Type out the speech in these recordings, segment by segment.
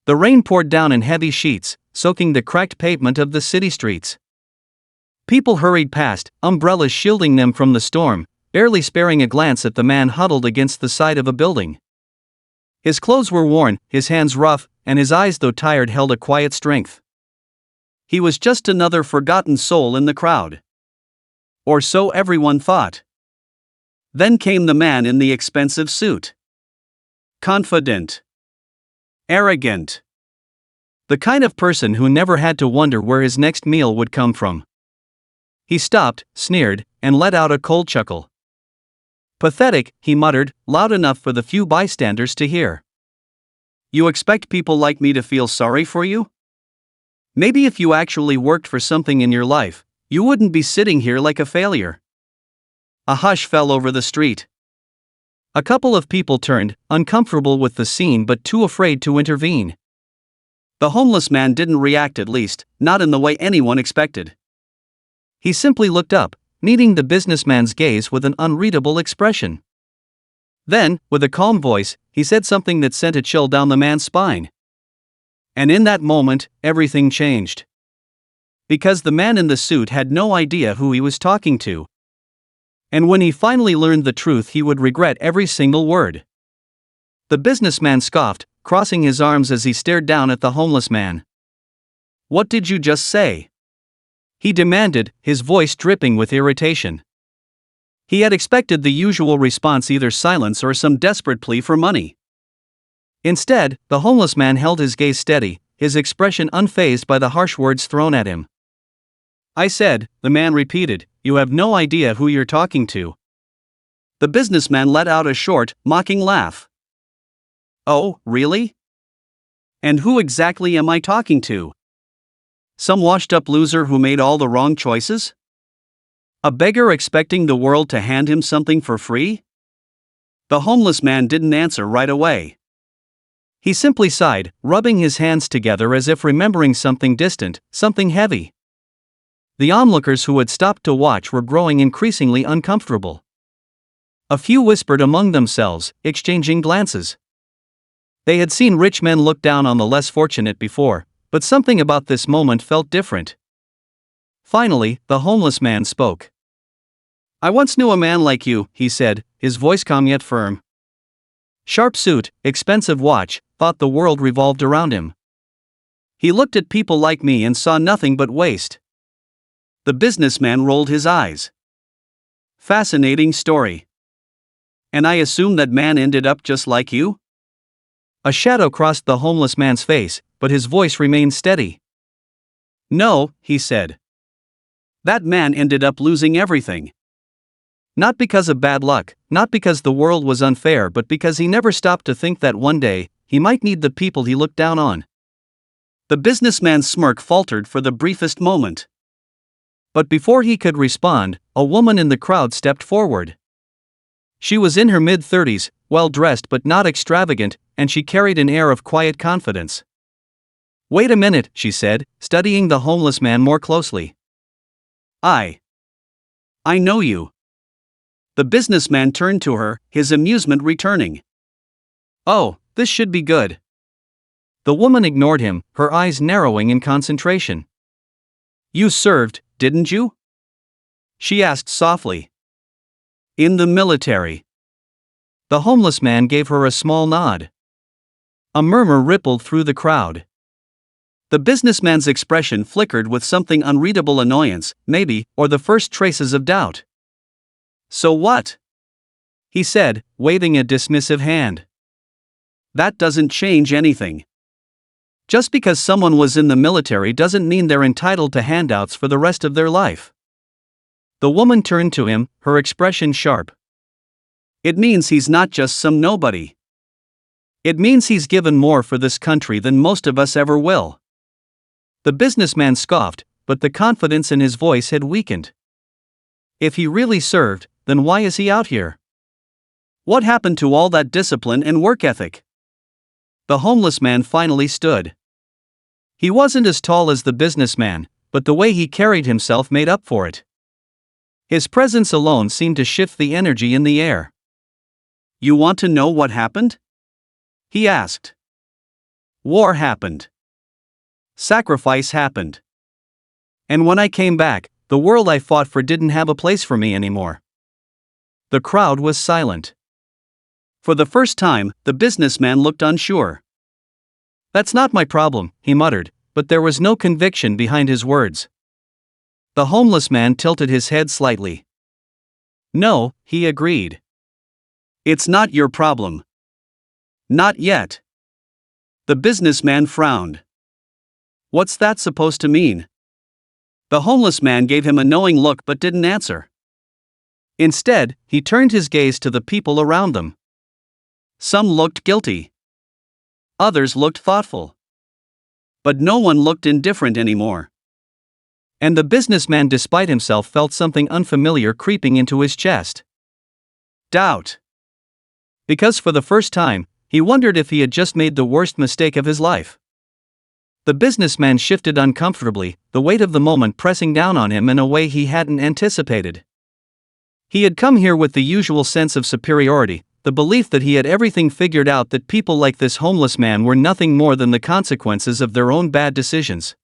The rain poured down in heavy sheets, soaking the cracked pavement of the city streets. People hurried past, umbrellas shielding them from the storm, barely sparing a glance at the man huddled against the side of a building. His clothes were worn, his hands rough, and his eyes, though tired, held a quiet strength. He was just another forgotten soul in the crowd. Or so everyone thought. Then came the man in the expensive suit. Confident. Arrogant. The kind of person who never had to wonder where his next meal would come from. He stopped, sneered, and let out a cold chuckle. Pathetic, he muttered, loud enough for the few bystanders to hear. You expect people like me to feel sorry for you? Maybe if you actually worked for something in your life, you wouldn't be sitting here like a failure. A hush fell over the street. A couple of people turned, uncomfortable with the scene but too afraid to intervene. The homeless man didn't react, at least, not in the way anyone expected. He simply looked up, meeting the businessman's gaze with an unreadable expression. Then, with a calm voice, he said something that sent a chill down the man's spine. And in that moment, everything changed. Because the man in the suit had no idea who he was talking to. And when he finally learned the truth, he would regret every single word. The businessman scoffed, crossing his arms as he stared down at the homeless man. What did you just say? He demanded, his voice dripping with irritation. He had expected the usual response, either silence or some desperate plea for money. Instead, the homeless man held his gaze steady, his expression unfazed by the harsh words thrown at him. I said, the man repeated, you have no idea who you're talking to. The businessman let out a short, mocking laugh. Oh, really? And who exactly am I talking to? Some washed-up loser who made all the wrong choices? A beggar expecting the world to hand him something for free? The homeless man didn't answer right away. He simply sighed, rubbing his hands together as if remembering something distant, something heavy. The onlookers who had stopped to watch were growing increasingly uncomfortable. A few whispered among themselves, exchanging glances. They had seen rich men look down on the less fortunate before, but something about this moment felt different. Finally, the homeless man spoke. I once knew a man like you, he said, his voice calm yet firm. Sharp suit, expensive watch, thought the world revolved around him. He looked at people like me and saw nothing but waste. The businessman rolled his eyes. Fascinating story. And I assume that man ended up just like you? A shadow crossed the homeless man's face, but his voice remained steady. No, he said. That man ended up losing everything. Not because of bad luck, not because the world was unfair, but because he never stopped to think that one day, he might need the people he looked down on. The businessman's smirk faltered for the briefest moment. But before he could respond, a woman in the crowd stepped forward. She was in her mid-30s, well-dressed but not extravagant, and she carried an air of quiet confidence. Wait a minute, she said, studying the homeless man more closely. I know you. The businessman turned to her, his amusement returning. Oh, this should be good. The woman ignored him, her eyes narrowing in concentration. You served, didn't you? She asked softly. In the military. The homeless man gave her a small nod. A murmur rippled through the crowd. The businessman's expression flickered with something unreadable, annoyance, maybe, or the first traces of doubt. So what? He said, waving a dismissive hand. That doesn't change anything. Just because someone was in the military doesn't mean they're entitled to handouts for the rest of their life. The woman turned to him, her expression sharp. It means he's not just some nobody. It means he's given more for this country than most of us ever will. The businessman scoffed, but the confidence in his voice had weakened. If he really served, then why is he out here? What happened to all that discipline and work ethic? The homeless man finally stood. He wasn't as tall as the businessman, but the way he carried himself made up for it. His presence alone seemed to shift the energy in the air. You want to know what happened? He asked. War happened. Sacrifice happened. And when I came back, the world I fought for didn't have a place for me anymore. The crowd was silent. For the first time, the businessman looked unsure. "That's not my problem," he muttered, but there was no conviction behind his words. The homeless man tilted his head slightly. "No," he agreed. "It's not your problem. Not yet." The businessman frowned. "What's that supposed to mean?" The homeless man gave him a knowing look but didn't answer. Instead, he turned his gaze to the people around them. Some looked guilty. Others looked thoughtful. But no one looked indifferent anymore. And the businessman, despite himself, felt something unfamiliar creeping into his chest. Doubt. Because for the first time, he wondered if he had just made the worst mistake of his life. The businessman shifted uncomfortably, the weight of the moment pressing down on him in a way he hadn't anticipated. He had come here with the usual sense of superiority, the belief that he had everything figured out, that people like this homeless man were nothing more than the consequences of their own bad decisions.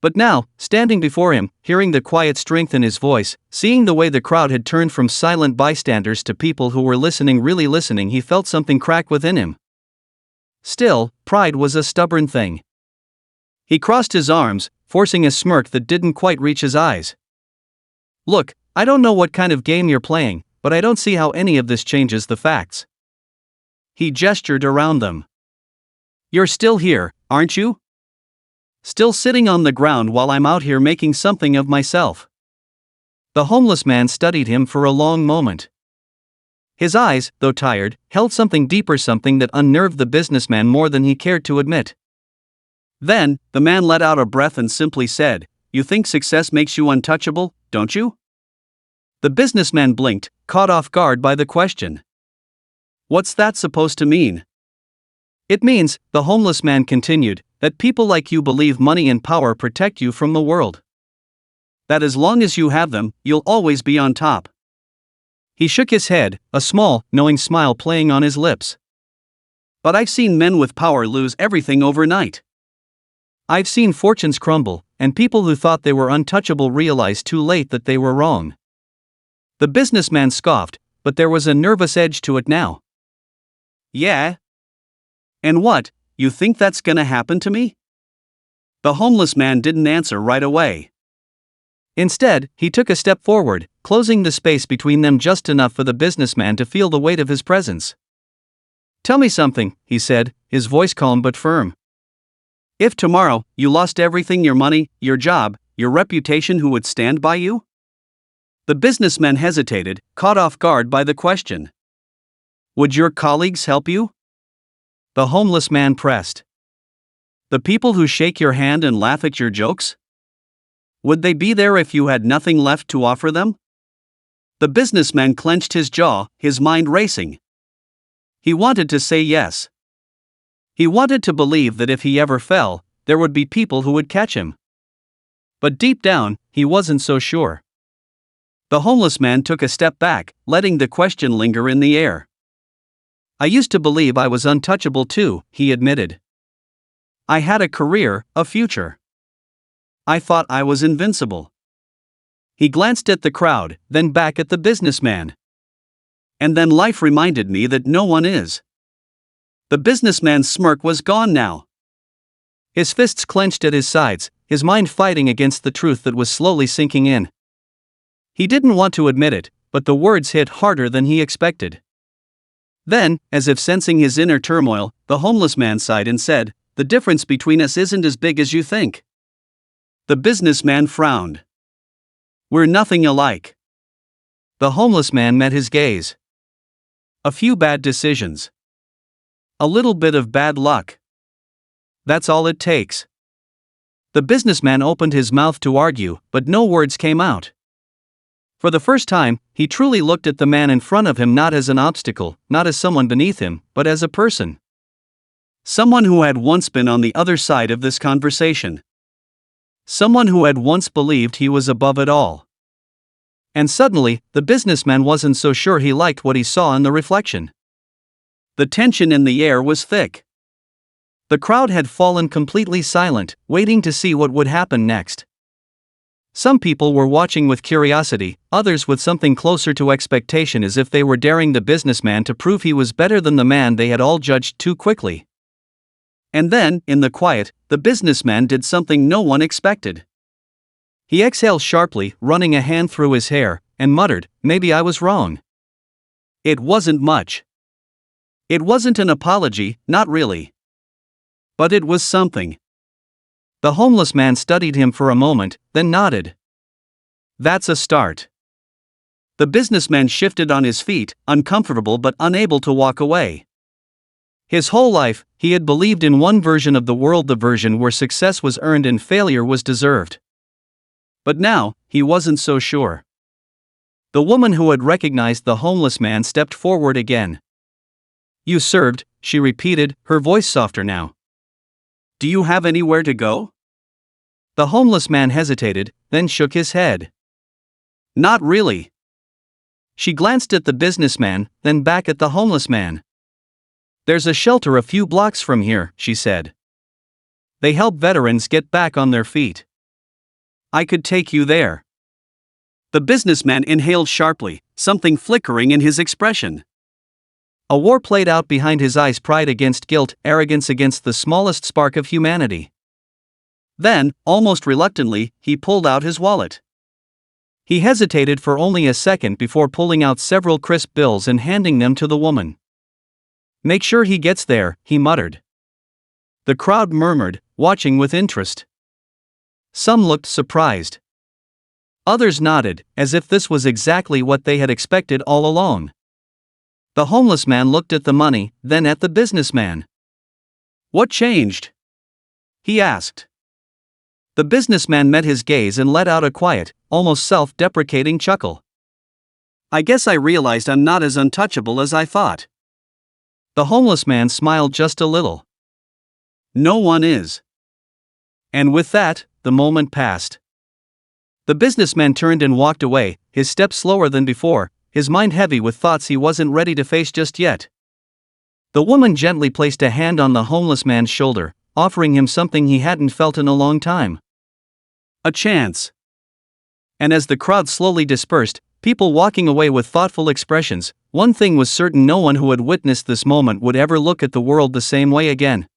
But now, standing before him, hearing the quiet strength in his voice, seeing the way the crowd had turned from silent bystanders to people who were listening, really listening, he felt something crack within him. Still, pride was a stubborn thing. He crossed his arms, forcing a smirk that didn't quite reach his eyes. "Look, I don't know what kind of game you're playing, but I don't see how any of this changes the facts." He gestured around them. "You're still here, aren't you? Still sitting on the ground while I'm out here making something of myself." The homeless man studied him for a long moment. His eyes, though tired, held something deeper, something that unnerved the businessman more than he cared to admit. Then, the man let out a breath and simply said, "You think success makes you untouchable, don't you?" The businessman blinked, caught off guard by the question. "What's that supposed to mean?" "It means," the homeless man continued, "that people like you believe money and power protect you from the world. That as long as you have them, you'll always be on top." He shook his head, a small, knowing smile playing on his lips. "But I've seen men with power lose everything overnight. I've seen fortunes crumble, and people who thought they were untouchable realize too late that they were wrong." The businessman scoffed, but there was a nervous edge to it now. "Yeah? And what, you think that's gonna happen to me?" The homeless man didn't answer right away. Instead, he took a step forward, closing the space between them just enough for the businessman to feel the weight of his presence. "Tell me something," he said, his voice calm but firm. "If tomorrow, you lost everything, your money, your job, your reputation, who would stand by you?" The businessman hesitated, caught off guard by the question. "Would your colleagues help you?" The homeless man pressed. "The people who shake your hand and laugh at your jokes? Would they be there if you had nothing left to offer them?" The businessman clenched his jaw, his mind racing. He wanted to say yes. He wanted to believe that if he ever fell, there would be people who would catch him. But deep down, he wasn't so sure. The homeless man took a step back, letting the question linger in the air. "I used to believe I was untouchable too," he admitted. "I had a career, a future. I thought I was invincible." He glanced at the crowd, then back at the businessman. "And then life reminded me that no one is." The businessman's smirk was gone now. His fists clenched at his sides, his mind fighting against the truth that was slowly sinking in. He didn't want to admit it, but the words hit harder than he expected. Then, as if sensing his inner turmoil, the homeless man sighed and said, "The difference between us isn't as big as you think." The businessman frowned. "We're nothing alike." The homeless man met his gaze. "A few bad decisions. A little bit of bad luck. That's all it takes." The businessman opened his mouth to argue, but no words came out. For the first time, he truly looked at the man in front of him, not as an obstacle, not as someone beneath him, but as a person. Someone who had once been on the other side of this conversation. Someone who had once believed he was above it all. And suddenly, the businessman wasn't so sure he liked what he saw in the reflection. The tension in the air was thick. The crowd had fallen completely silent, waiting to see what would happen next. Some people were watching with curiosity, others with something closer to expectation, as if they were daring the businessman to prove he was better than the man they had all judged too quickly. And then, in the quiet, the businessman did something no one expected. He exhaled sharply, running a hand through his hair, and muttered, "Maybe I was wrong." It wasn't much. It wasn't an apology, not really. But it was something. The homeless man studied him for a moment, then nodded. "That's a start." The businessman shifted on his feet, uncomfortable but unable to walk away. His whole life, he had believed in one version of the world, the version where success was earned and failure was deserved. But now, he wasn't so sure. The woman who had recognized the homeless man stepped forward again. "You served," she repeated, her voice softer now. "Do you have anywhere to go?" The homeless man hesitated, then shook his head. "Not really." She glanced at the businessman, then back at the homeless man. "There's a shelter a few blocks from here," she said. "They help veterans get back on their feet. I could take you there." The businessman inhaled sharply, something flickering in his expression. A war played out behind his eyes, pride against guilt, arrogance against the smallest spark of humanity. Then, almost reluctantly, he pulled out his wallet. He hesitated for only a second before pulling out several crisp bills and handing them to the woman. "Make sure he gets there," he muttered. The crowd murmured, watching with interest. Some looked surprised. Others nodded, as if this was exactly what they had expected all along. The homeless man looked at the money, then at the businessman. "What changed?" he asked. The businessman met his gaze and let out a quiet, almost self-deprecating chuckle. "I guess I realized I'm not as untouchable as I thought." The homeless man smiled just a little. "No one is." And with that, the moment passed. The businessman turned and walked away, his step slower than before, his mind heavy with thoughts he wasn't ready to face just yet. The woman gently placed a hand on the homeless man's shoulder, offering him something he hadn't felt in a long time. A chance. And as the crowd slowly dispersed, people walking away with thoughtful expressions, one thing was certain: no one who had witnessed this moment would ever look at the world the same way again.